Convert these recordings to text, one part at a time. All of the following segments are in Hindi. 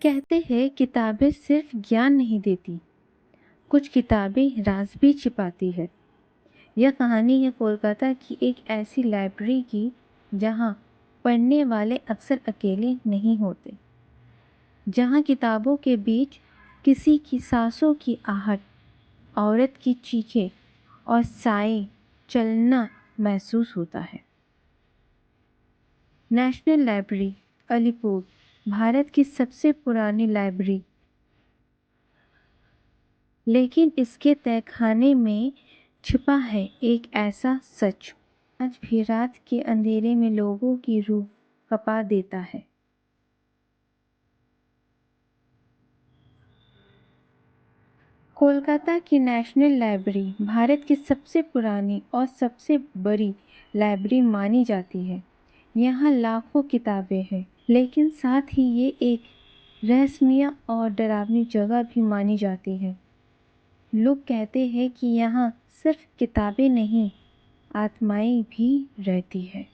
कहते हैं किताबें सिर्फ ज्ञान नहीं देती, कुछ किताबें राज भी छिपाती है। यह कहानी है कोलकाता की एक ऐसी लाइब्रेरी की जहाँ पढ़ने वाले अक्सर अकेले नहीं होते, जहाँ किताबों के बीच किसी की सांसों की आहट, औरत की चीखें और साए चलना महसूस होता है। नेशनल लाइब्रेरी अलीपुर भारत की सबसे पुरानी लाइब्रेरी, लेकिन इसके तहखाने में छिपा है एक ऐसा सच आज भी रात के अंधेरे में लोगों की रूह कपा देता है। कोलकाता की नेशनल लाइब्रेरी भारत की सबसे पुरानी और सबसे बड़ी लाइब्रेरी मानी जाती है। यहाँ लाखों किताबें हैं, लेकिन साथ ही ये एक रहस्यमय और डरावनी जगह भी मानी जाती है। लोग कहते हैं कि यहाँ सिर्फ किताबें नहीं, आत्माएं भी रहती है।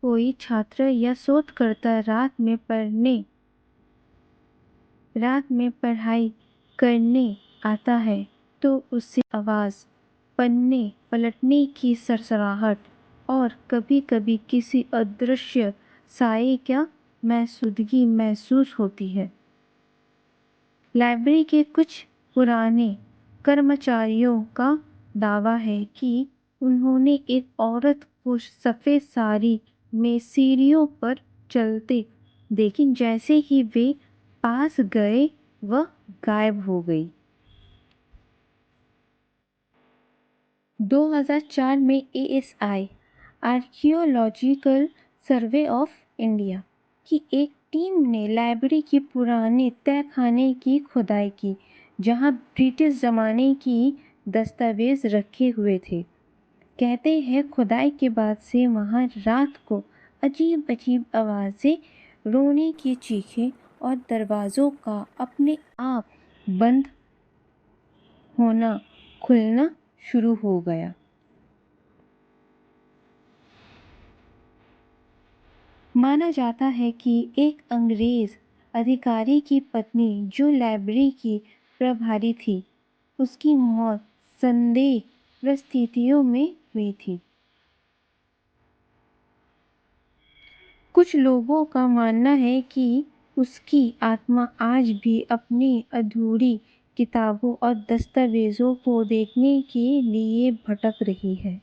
कोई छात्र या शोधकर्ता रात में पढ़ाई करने आता है तो उससे आवाज़, पन्ने पलटने की सरसराहट और कभी-कभी किसी अदृश्य साए का मौजूदगी महसूस होती है। लाइब्रेरी के कुछ पुराने कर्मचारियों का दावा है कि उन्होंने एक औरत को सफ़ेद साड़ी में सीढ़ियों पर चलते देखी। जैसे ही वे पास गए वह गायब हो गई। 2004 में ASI archaeological survey of India की एक टीम ने लाइब्रेरी के पुराने तहखाने की खुदाई की, जहां ब्रिटिश ज़माने की दस्तावेज रखे हुए थे। कहते हैं खुदाई के बाद से वहां रात को अजीब अजीब आवाज़ें, रोने की चीखें और दरवाज़ों का अपने आप बंद होना खुलना शुरू हो गया। माना जाता है कि एक अंग्रेज अधिकारी की पत्नी जो लाइब्रेरी की प्रभारी थी, उसकी मौत संदेह परिस्थितियों में हुई थी। कुछ लोगों का मानना है कि उसकी आत्मा आज भी अपनी अधूरी किताबों और दस्तावेजों को देखने के लिए भटक रही है।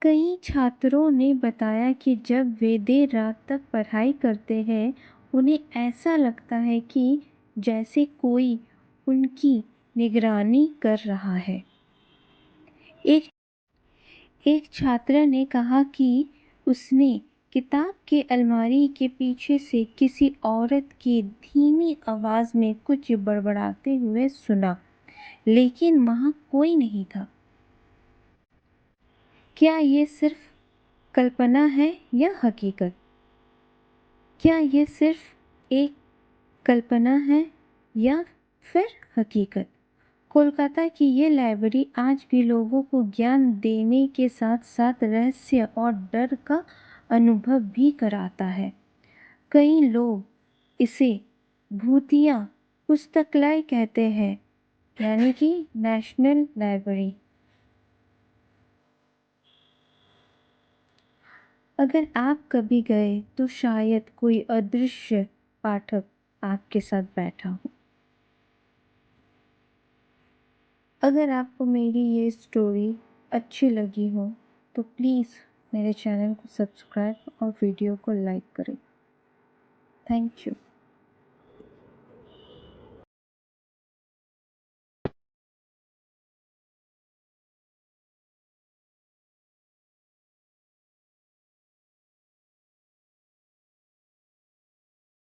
कई छात्रों ने बताया कि जब वे देर रात तक पढ़ाई करते हैं, उन्हें ऐसा लगता है कि जैसे कोई उनकी निगरानी कर रहा है। एक एक छात्र ने कहा कि उसने किताब के अलमारी के पीछे से किसी औरत की धीमी आवाज़ में कुछ बड़बड़ाते हुए सुना, लेकिन वहाँ कोई नहीं था। क्या ये सिर्फ कल्पना है या हकीकत? क्या ये सिर्फ एक कल्पना है या फिर हकीकत? कोलकाता की ये लाइब्रेरी आज भी लोगों को ज्ञान देने के साथ साथ रहस्य और डर का अनुभव भी कराता है। कई लोग इसे भूतिया पुस्तकालय कहते हैं, यानी कि नेशनल लाइब्रेरी। अगर आप कभी गए तो शायद कोई अदृश्य पाठक आपके साथ बैठा हो। अगर आपको मेरी ये स्टोरी अच्छी लगी हो तो प्लीज़ मेरे चैनल को सब्सक्राइब और वीडियो को लाइक करें। Thank you.